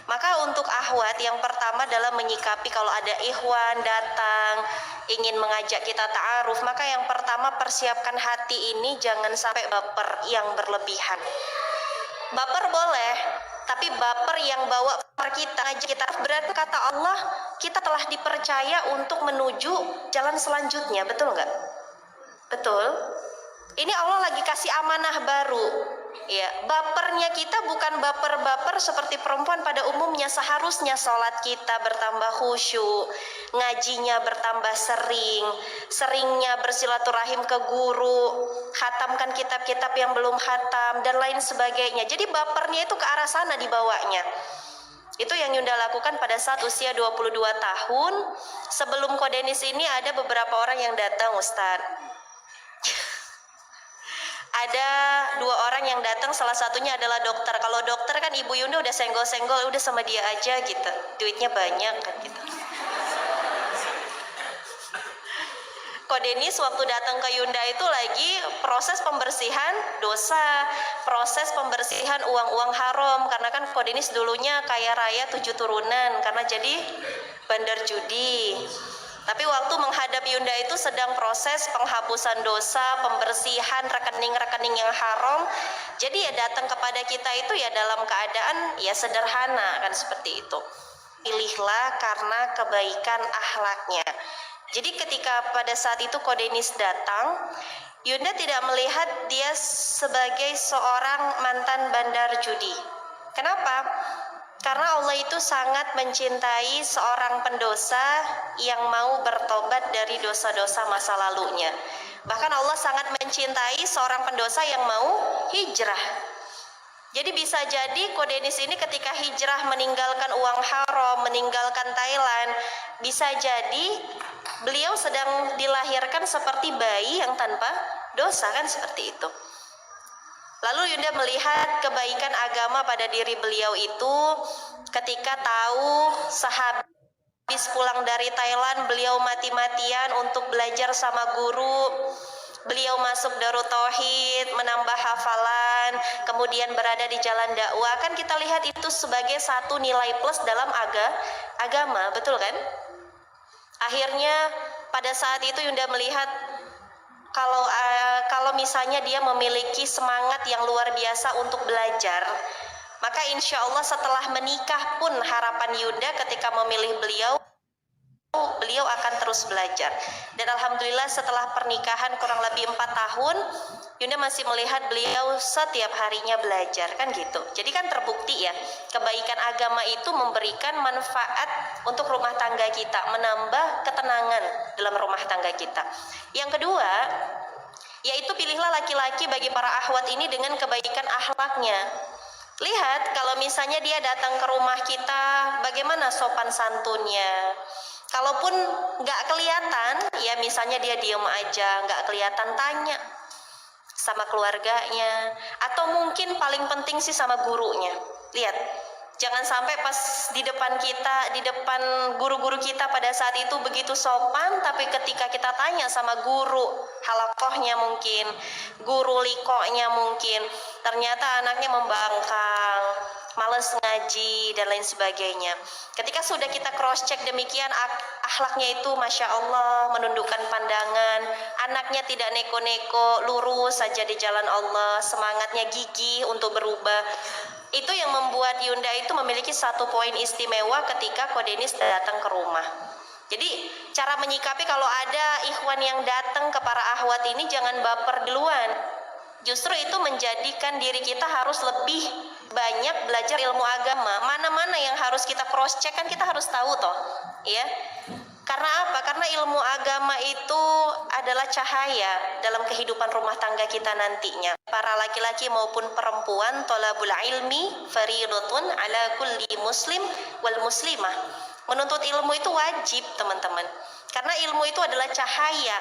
Maka untuk akhwat yang pertama adalah menyikapi kalau ada ikhwan datang ingin mengajak kita ta'aruf, maka yang pertama persiapkan hati ini jangan sampai baper yang berlebihan. Baper boleh, tapi baper yang bawa kita ngajak kita, berarti kata Allah kita telah dipercaya untuk menuju jalan selanjutnya, betul nggak? Betul. Ini Allah lagi kasih amanah baru. Ya, bapernya kita bukan baper-baper seperti perempuan pada umumnya. Seharusnya sholat kita bertambah khusyuk, ngajinya bertambah sering, seringnya bersilaturahim ke guru, khatamkan kitab-kitab yang belum khatam dan lain sebagainya. Jadi bapernya itu ke arah sana dibawanya. Itu yang Yunda lakukan pada saat usia 22 tahun. Sebelum Kodenis ini ada beberapa orang yang datang, Ustadz. Ada 2 orang yang datang, salah satunya adalah dokter. Kalau dokter kan Ibu Yunda udah senggol-senggol, udah sama dia aja gitu, duitnya banyak kan gitu. Kodenis waktu datang ke Yunda itu lagi proses pembersihan dosa, proses pembersihan uang-uang haram, karena kan Kodenis dulunya kaya raya 7 turunan karena jadi bandar judi. Tapi waktu menghadap Yunda itu sedang proses penghapusan dosa, pembersihan rekening-rekening yang haram. Jadi ya datang kepada kita itu ya dalam keadaan ya sederhana kan seperti itu. Pilihlah karena kebaikan akhlaknya. Jadi ketika pada saat itu Kodenis datang, Yunda tidak melihat dia sebagai seorang mantan bandar judi. Kenapa? Karena Allah itu sangat mencintai seorang pendosa yang mau bertobat dari dosa-dosa masa lalunya. Bahkan Allah sangat mencintai seorang pendosa yang mau hijrah. Jadi bisa jadi Kodenis ini ketika hijrah meninggalkan uang haram, meninggalkan Thailand, bisa jadi beliau sedang dilahirkan seperti bayi yang tanpa dosa kan seperti itu. Lalu Yunda melihat kebaikan agama pada diri beliau itu ketika tahu sehabis pulang dari Thailand beliau mati-matian untuk belajar sama guru. Beliau masuk Darut Tauhid, menambah hafalan, kemudian berada di jalan dakwah. Kan kita lihat itu sebagai satu nilai plus dalam agama, betul kan? Akhirnya pada saat itu Yunda melihat kalau misalnya dia memiliki semangat yang luar biasa untuk belajar, maka insya Allah setelah menikah pun harapan Yunda ketika memilih beliau akan terus belajar. Dan alhamdulillah setelah pernikahan kurang lebih 4 tahun, Yunda masih melihat beliau setiap harinya belajar kan gitu. Jadi kan terbukti ya, kebaikan agama itu memberikan manfaat untuk rumah tangga kita, menambah ketenangan dalam rumah tangga kita. Yang kedua, yaitu pilihlah laki-laki bagi para akhwat ini dengan kebaikan akhlaknya. Lihat kalau misalnya dia datang ke rumah kita, bagaimana sopan santunnya. Kalaupun nggak kelihatan, ya misalnya dia diem aja, nggak kelihatan, tanya sama keluarganya, atau mungkin paling penting sih sama gurunya. Lihat, jangan sampai pas di depan kita, di depan guru-guru kita pada saat itu begitu sopan, tapi ketika kita tanya sama guru halakohnya mungkin, guru likonya mungkin, ternyata anaknya membangkang, malas ngaji dan lain sebagainya. Ketika sudah kita cross check demikian, akhlaknya itu Masya Allah, menundukkan pandangan, anaknya tidak neko-neko, lurus saja di jalan Allah, semangatnya gigih untuk berubah. Itu yang membuat Yunda itu memiliki satu poin istimewa ketika Kodenis datang ke rumah. Jadi cara menyikapi kalau ada ikhwan yang datang ke para akhwat ini, jangan baper duluan. Justru itu menjadikan diri kita harus lebih banyak belajar ilmu agama. Mana-mana yang harus kita cross check kan kita harus tahu toh, ya. Karena apa? Karena ilmu agama itu adalah cahaya dalam kehidupan rumah tangga kita nantinya. Para laki-laki maupun perempuan, thalabul ilmi fariidatun ala kulli muslim wal muslimah. Menuntut ilmu itu wajib, teman-teman. Karena ilmu itu adalah cahaya.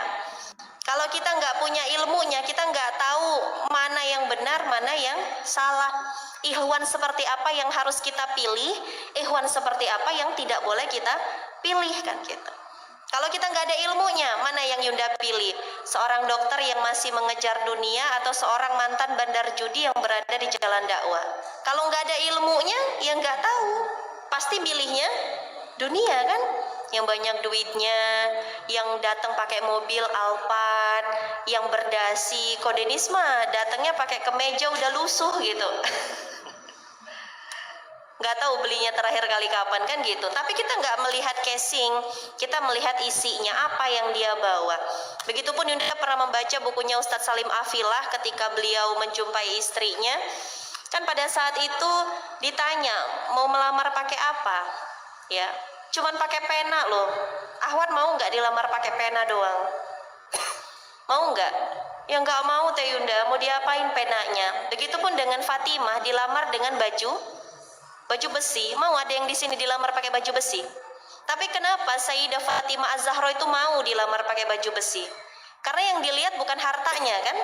Kalau kita nggak punya ilmunya, kita nggak tahu mana yang benar, mana yang salah. Ikhwan seperti apa yang harus kita pilih, ikhwan seperti apa yang tidak boleh kita pilih kan gitu. Kalau kita nggak ada ilmunya, mana yang Yunda pilih? Seorang dokter yang masih mengejar dunia atau seorang mantan bandar judi yang berada di jalan dakwah? Kalau nggak ada ilmunya, ya nggak tahu. pasti milihnya dunia kan, yang banyak duitnya, yang datang pakai mobil Alphard, yang berdasi. Kok Denis mah datangnya pakai kemeja udah lusuh gitu. Nggak tahu belinya terakhir kali kapan kan gitu. Tapi kita nggak melihat casing, kita melihat isinya apa yang dia bawa. Begitupun Yunda pernah membaca bukunya Ustadz Salim Afilah ketika beliau menjumpai istrinya. Kan pada saat itu ditanya mau melamar pakai apa, ya cuman pakai pena loh. Ahwat mau nggak dilamar pakai pena doang? Mau nggak? Ya nggak mau Teh Yunda. Mau diapain penanya? Begitupun dengan Fatimah dilamar dengan baju besi. Mau ada yang di sini dilamar pakai baju besi? Tapi kenapa Sayyidah Fatimah Az-Zahra itu mau dilamar pakai baju besi? Karena yang dilihat bukan hartanya kan?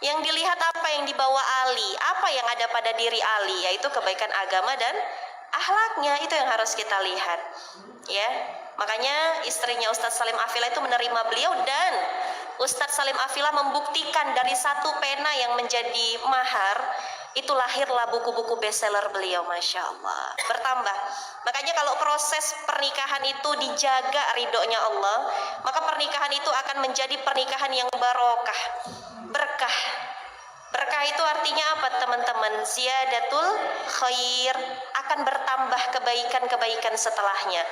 Yang dilihat apa yang dibawa Ali, apa yang ada pada diri Ali, yaitu kebaikan agama dan akhlaknya. Itu yang harus kita lihat, ya. Makanya istrinya Ustadz Salim Afilah itu menerima beliau, dan Ustadz Salim Afilah membuktikan dari satu pena yang menjadi mahar itu lahirlah buku-buku bestseller beliau, masya Allah, bertambah. Makanya kalau proses pernikahan itu dijaga ridhonya Allah, maka pernikahan itu akan menjadi pernikahan yang barokah, berkah. Berkah itu artinya apa teman-teman? Ziyadatul khair, akan bertambah kebaikan-kebaikan setelahnya.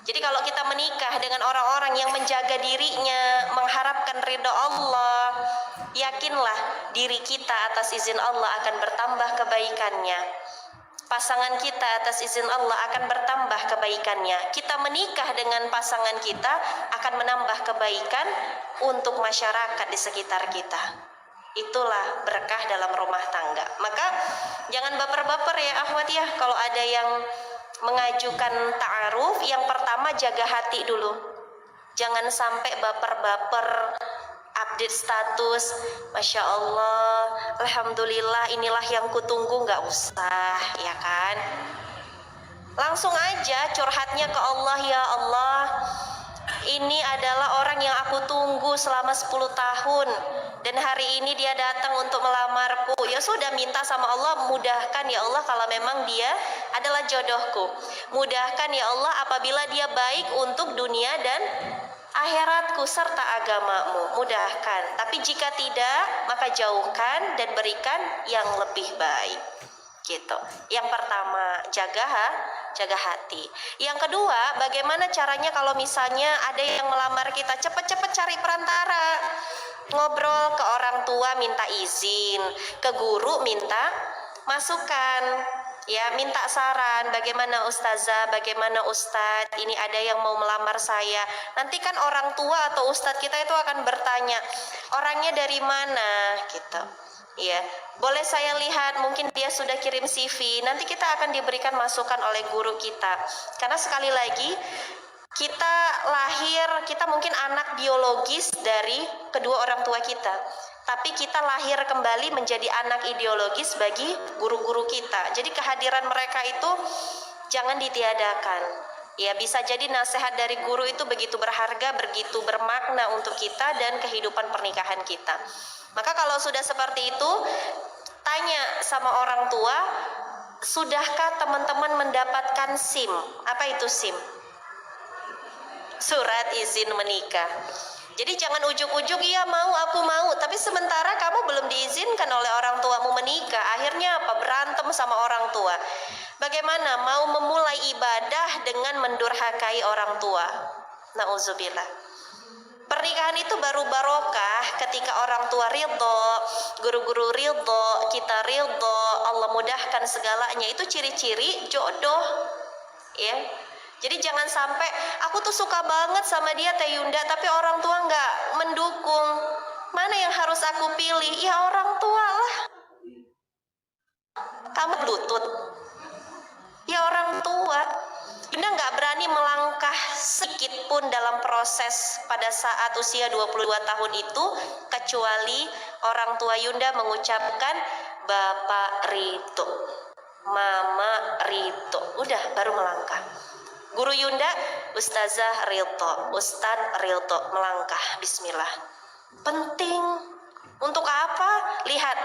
Jadi kalau kita menikah dengan orang-orang yang menjaga dirinya, mengharapkan ridho Allah, yakinlah diri kita atas izin Allah akan bertambah kebaikannya. Pasangan kita atas izin Allah akan bertambah kebaikannya. Kita menikah dengan pasangan kita akan menambah kebaikan untuk masyarakat di sekitar kita. Itulah berkah dalam rumah tangga. Maka jangan baper-baper ya akhwat ya. Kalau ada yang mengajukan ta'aruf, yang pertama jaga hati dulu. Jangan sampai baper-baper update status, Masya Allah, Alhamdulillah, inilah yang kutunggu, nggak usah, ya kan? Langsung aja curhatnya ke Allah, ya Allah, ini adalah orang yang aku tunggu selama 10 tahun dan hari ini dia datang untuk melamarku. Ya sudah, minta sama Allah, mudahkan ya Allah kalau memang dia adalah jodohku. Mudahkan ya Allah apabila dia baik untuk dunia dan akhiratku serta agamamu, mudahkan. Tapi jika tidak, maka jauhkan dan berikan yang lebih baik. Gitu. Yang pertama, jaga hati. Yang kedua, bagaimana caranya kalau misalnya ada yang melamar kita, cepet-cepet cari perantara. Ngobrol ke orang tua minta izin, ke guru minta masukan, ya minta saran, bagaimana ustazah, bagaimana ustadz, ini ada yang mau melamar saya. Nanti kan orang tua atau ustadz kita itu akan bertanya, orangnya dari mana gitu. Ya, boleh saya lihat, mungkin dia sudah kirim CV, nanti kita akan diberikan masukan oleh guru kita. Karena sekali lagi, kita lahir, kita mungkin anak biologis dari kedua orang tua kita, tapi kita lahir kembali menjadi anak ideologis bagi guru-guru kita. Jadi kehadiran mereka itu jangan ditiadakan. Ya, bisa jadi nasihat dari guru itu begitu berharga, begitu bermakna untuk kita dan kehidupan pernikahan kita. Maka kalau sudah seperti itu, tanya sama orang tua, sudahkah teman-teman mendapatkan SIM? Apa itu SIM? Surat izin menikah. Jadi jangan ujuk-ujuk, iya mau, aku mau, tapi sementara kamu belum diizinkan oleh orang tuamu menikah. Akhirnya apa? Berantem sama orang tua. Bagaimana mau memulai ibadah dengan mendurhakai orang tua? Nauzubillah. Pernikahan itu baru barokah ketika orang tua ridho, guru-guru ridho, kita ridho, Allah mudahkan segalanya. Itu ciri-ciri jodoh, ya. Jadi jangan sampai aku tuh suka banget sama dia Teh Yunda, tapi orang tua nggak mendukung. Mana yang harus aku pilih? Ya orang tua lah. Kamu lutut. Ya orang tua. Yunda nggak berani melangkah sedikit pun dalam proses pada saat usia 22 tahun itu, kecuali orang tua Yunda mengucapkan Bapak Rito, Mama Rito, udah baru melangkah. Guru Yunda, Ustazah Rilto, Ustadz Rilto, melangkah, bismillah. Penting Untuk apa? Lihat,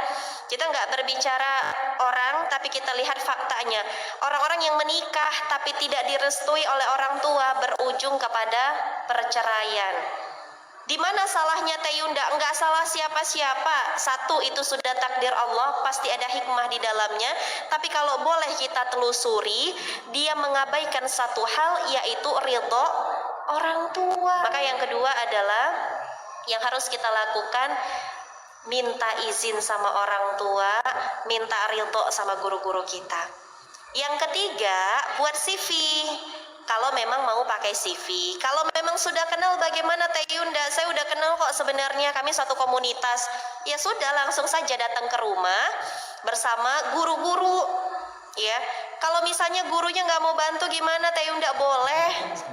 kita nggak berbicara orang, tapi kita lihat faktanya. Orang-orang yang menikah tapi tidak direstui oleh orang tua berujung kepada perceraian. Di mana salahnya Teh Yunda? Enggak salah siapa-siapa. Satu, itu sudah takdir Allah, pasti ada hikmah di dalamnya. Tapi kalau boleh kita telusuri, dia mengabaikan satu hal, yaitu ridho orang tua. Maka yang kedua adalah yang harus kita lakukan, minta izin sama orang tua, minta ridho sama guru-guru kita. Yang ketiga, buat CV. Kalau memang mau pakai CV. Kalau memang sudah kenal, bagaimana Teh Yunda? Saya udah kenal kok sebenarnya, kami satu komunitas. Ya sudah, langsung saja datang ke rumah bersama guru-guru. Ya, kalau misalnya gurunya nggak mau bantu gimana Teh Yunda? Boleh.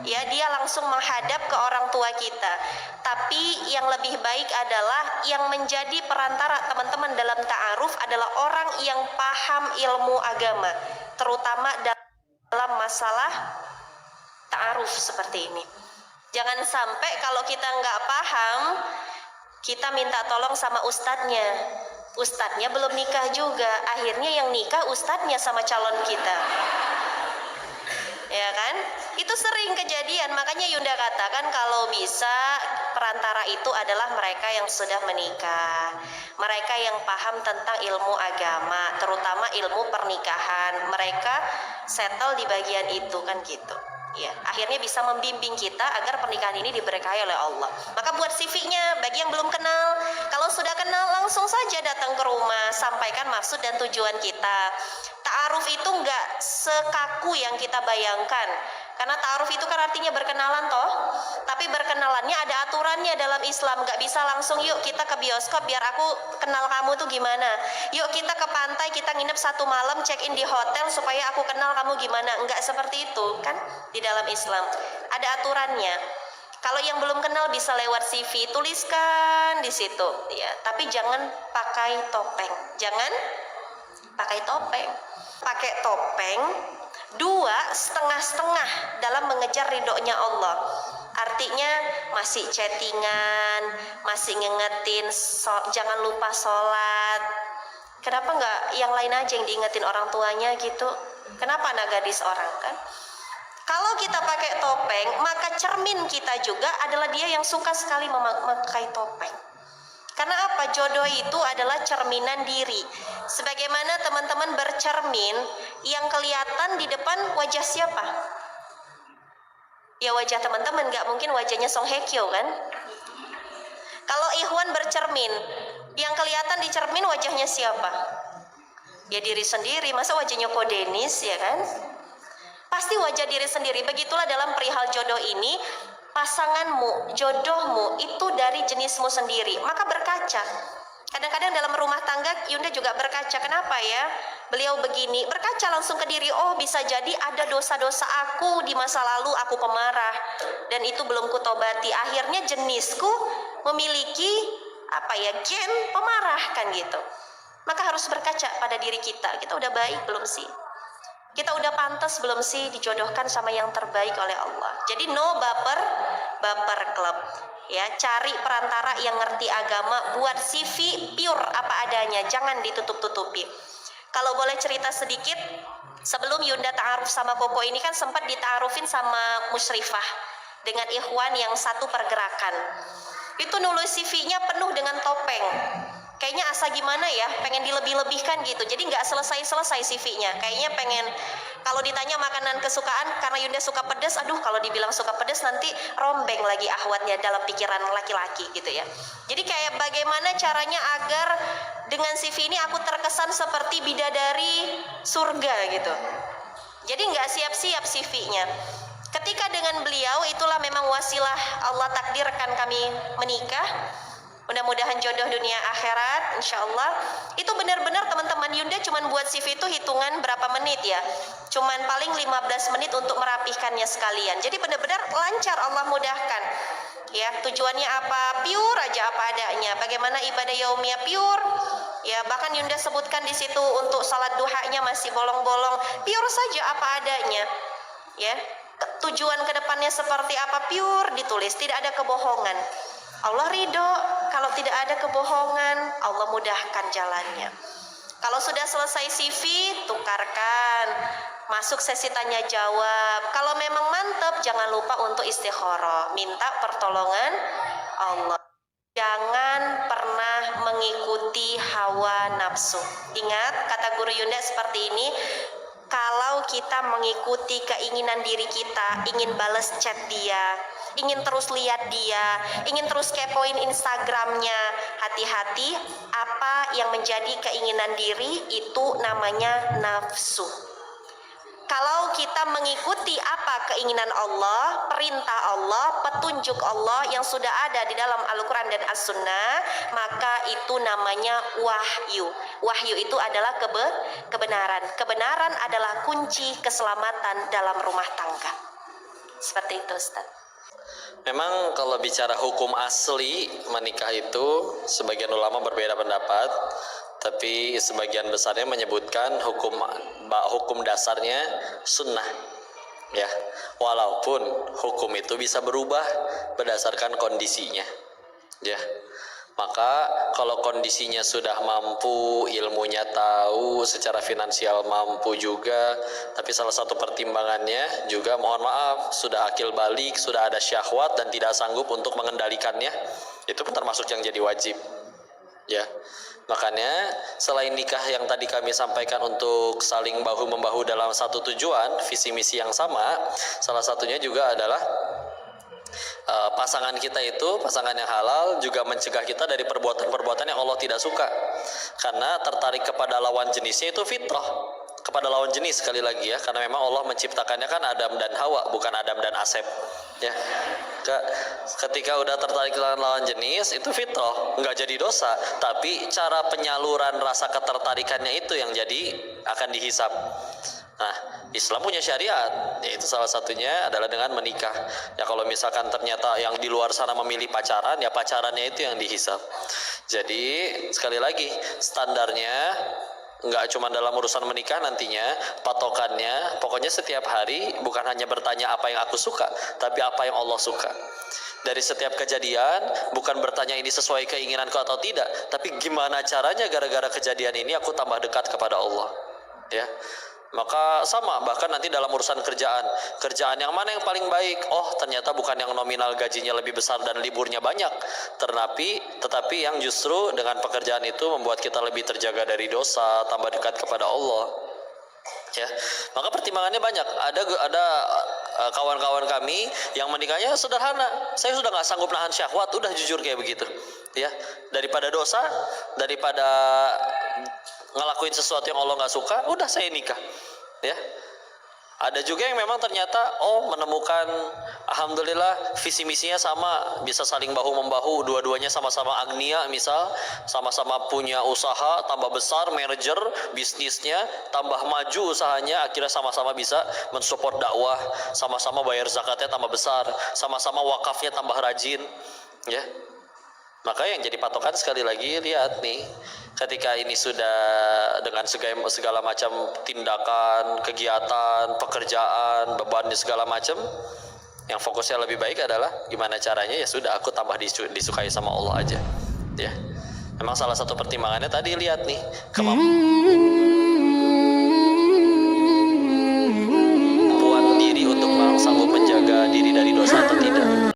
Ya, dia langsung menghadap ke orang tua kita. Tapi yang lebih baik adalah yang menjadi perantara teman-teman dalam ta'aruf adalah orang yang paham ilmu agama, terutama dalam masalah ta'aruf seperti ini. Jangan sampai kalau kita nggak paham, kita minta tolong sama ustadznya. Ustadznya belum nikah juga, akhirnya yang nikah ustadznya sama calon kita. Ya kan? Itu sering kejadian. Makanya Yunda katakan kalau bisa perantara itu adalah mereka yang sudah menikah, mereka yang paham tentang ilmu agama, terutama ilmu pernikahan. Mereka settle di bagian itu kan gitu. Ya, akhirnya bisa membimbing kita agar pernikahan ini diberkahi oleh Allah. Maka buat CV-nya, bagi yang belum kenal, kalau sudah kenal langsung saja datang ke rumah, sampaikan maksud dan tujuan kita. Ta'aruf itu nggak sekaku yang kita bayangkan. Karena ta'aruf itu kan artinya berkenalan toh. Tapi berkenalannya ada aturannya dalam Islam. Nggak bisa langsung yuk kita ke bioskop biar aku kenal kamu tuh gimana. Yuk kita ke pantai, kita nginep 1 malam, check in di hotel supaya aku kenal kamu gimana. Nggak seperti itu kan di dalam Islam. Ada aturannya. Kalau yang belum kenal bisa lewat CV, tuliskan di situ ya. Tapi jangan pakai topeng. Jangan pakai topeng. Pakai topeng, 2 setengah-setengah dalam mengejar ridhonya Allah. Artinya masih chattingan, masih ngingetin jangan lupa sholat. Kenapa nggak yang lain aja yang diingetin orang tuanya gitu? Kenapa anak gadis orang kan? Kalau kita pakai topeng, maka cermin kita juga adalah dia yang suka sekali memakai topeng. Karena apa? Jodoh itu adalah cerminan diri. Sebagaimana teman-teman bercermin, yang kelihatan di depan wajah siapa? Ya wajah teman-teman, gak mungkin wajahnya Song Hye Kyo kan? Kalau Ikhwan bercermin, yang kelihatan di cermin wajahnya siapa? Ya diri sendiri, masa wajahnya Ko Denis ya kan? Pasti wajah diri sendiri. Begitulah dalam perihal jodoh ini, pasanganmu, jodohmu itu dari jenismu sendiri. Maka berkaca. Kadang-kadang dalam rumah tangga Yunda juga berkaca. Kenapa ya? Beliau begini. Berkaca langsung ke diri. Oh bisa jadi ada dosa-dosa aku di masa lalu. Aku pemarah. Dan itu belum kutobati. Akhirnya jenisku memiliki gen pemarah kan gitu. Maka harus berkaca pada diri kita. Kita udah baik belum sih? Kita udah pantas belum sih dijodohkan sama yang terbaik oleh Allah? Jadi no baper club. Ya, cari perantara yang ngerti agama, buat CV pure apa adanya, jangan ditutup-tutupi. Kalau boleh cerita sedikit, sebelum Yunda ta'aruf sama Koko ini kan sempat dita'arufin sama musyrifah dengan ikhwan yang satu pergerakan. Itu nulis CV-nya penuh dengan topeng. Kayaknya asa gimana ya, pengen dilebih-lebihkan gitu. Jadi nggak selesai-selesai CV-nya. Kayaknya pengen, kalau ditanya makanan kesukaan, karena Yunda suka pedas, aduh kalau dibilang suka pedas nanti rombeng lagi ahwatnya dalam pikiran laki-laki gitu ya. Jadi kayak bagaimana caranya agar dengan CV ini aku terkesan seperti bidadari surga gitu. Jadi nggak siap-siap CV-nya. Ketika dengan beliau, itulah memang wasilah Allah takdirkan kami menikah. Mudah-mudahan jodoh dunia akhirat, insya Allah. Itu benar-benar teman-teman Yunda cuman buat CV itu hitungan berapa menit ya. Cuman paling 15 menit untuk merapihkannya sekalian. Jadi benar-benar lancar, Allah mudahkan. Ya, tujuannya apa? Pure aja apa adanya. Bagaimana ibadah yaumiyah pure? Ya, bahkan Yunda sebutkan di situ untuk salat duhanya masih bolong-bolong. Pure saja apa adanya. Ya. Tujuan kedepannya seperti apa? Pure ditulis, tidak ada kebohongan. Allah ridho. Kalau tidak ada kebohongan, Allah mudahkan jalannya. Kalau sudah selesai CV, tukarkan, masuk sesi tanya jawab. Kalau memang mantap, jangan lupa untuk istikharah, minta pertolongan Allah. Jangan pernah mengikuti hawa nafsu. Ingat kata guru Yunda seperti ini, kalau kita mengikuti keinginan diri kita, ingin balas chat dia, ingin terus lihat dia, ingin terus kepoin Instagramnya, hati-hati, apa yang menjadi keinginan diri itu namanya nafsu. Kalau kita mengikuti apa keinginan Allah, perintah Allah, petunjuk Allah yang sudah ada di dalam Al-Quran dan As-Sunnah, maka itu namanya wahyu. Wahyu itu adalah kebenaran. Kebenaran adalah kunci keselamatan dalam rumah tangga. Seperti itu, Ustaz. Memang kalau bicara hukum asli menikah itu, sebagian ulama berbeda pendapat, tapi sebagian besarnya menyebutkan hukum dasarnya sunnah, ya. Walaupun hukum itu bisa berubah berdasarkan kondisinya, ya. Maka kalau kondisinya sudah mampu, ilmunya tahu, secara finansial mampu juga, tapi salah satu pertimbangannya juga mohon maaf, sudah akil balik, sudah ada syahwat dan tidak sanggup untuk mengendalikannya, itu pun termasuk yang jadi wajib, ya. Makanya selain nikah yang tadi kami sampaikan untuk saling bahu-membahu dalam satu tujuan, visi misi yang sama, salah satunya juga adalah pasangan kita itu, pasangan yang halal, juga mencegah kita dari perbuatan-perbuatan yang Allah tidak suka. Karena tertarik kepada lawan jenisnya itu fitrah, kepada lawan jenis sekali lagi ya, karena memang Allah menciptakannya kan Adam dan Hawa, bukan Adam dan Asep, ya. Ketika udah tertarik dengan lawan jenis itu fitrah, nggak jadi dosa, tapi cara penyaluran rasa ketertarikannya itu yang jadi akan dihisab. Nah, Islam punya syariat, yaitu salah satunya adalah dengan menikah. Ya kalau misalkan ternyata yang di luar sana memilih pacaran, ya pacarannya itu yang dihisab. Jadi sekali lagi standarnya nggak cuma dalam urusan menikah nantinya, patokannya pokoknya setiap hari bukan hanya bertanya apa yang aku suka, tapi apa yang Allah suka. Dari setiap kejadian bukan bertanya ini sesuai keinginanku atau tidak, tapi gimana caranya gara-gara kejadian ini aku tambah dekat kepada Allah, ya. Maka sama, bahkan nanti dalam urusan kerjaan yang mana yang paling baik? Oh, ternyata bukan yang nominal gajinya lebih besar dan liburnya banyak, tetapi yang justru dengan pekerjaan itu membuat kita lebih terjaga dari dosa, tambah dekat kepada Allah, ya. Maka pertimbangannya banyak. Ada kawan-kawan kami yang menikahnya sederhana, saya sudah nggak sanggup nahan syahwat, udah jujur kayak begitu, ya. Daripada dosa, daripada ngelakuin sesuatu yang Allah nggak suka, udah saya nikah, ya. Ada juga yang memang ternyata menemukan alhamdulillah visi misinya sama, bisa saling bahu membahu, dua-duanya sama-sama agnia, misal sama-sama punya usaha tambah besar, merger bisnisnya tambah maju usahanya, akhirnya sama-sama bisa mensupport dakwah, sama-sama bayar zakatnya tambah besar, sama-sama wakafnya tambah rajin, ya. Maka yang jadi patokan sekali lagi, lihat nih, ketika ini sudah dengan segala macam tindakan, kegiatan, pekerjaan, beban segala macam, yang fokusnya lebih baik adalah gimana caranya, ya sudah aku tambah disukai sama Allah aja, ya. Memang salah satu pertimbangannya tadi lihat nih, kemampuan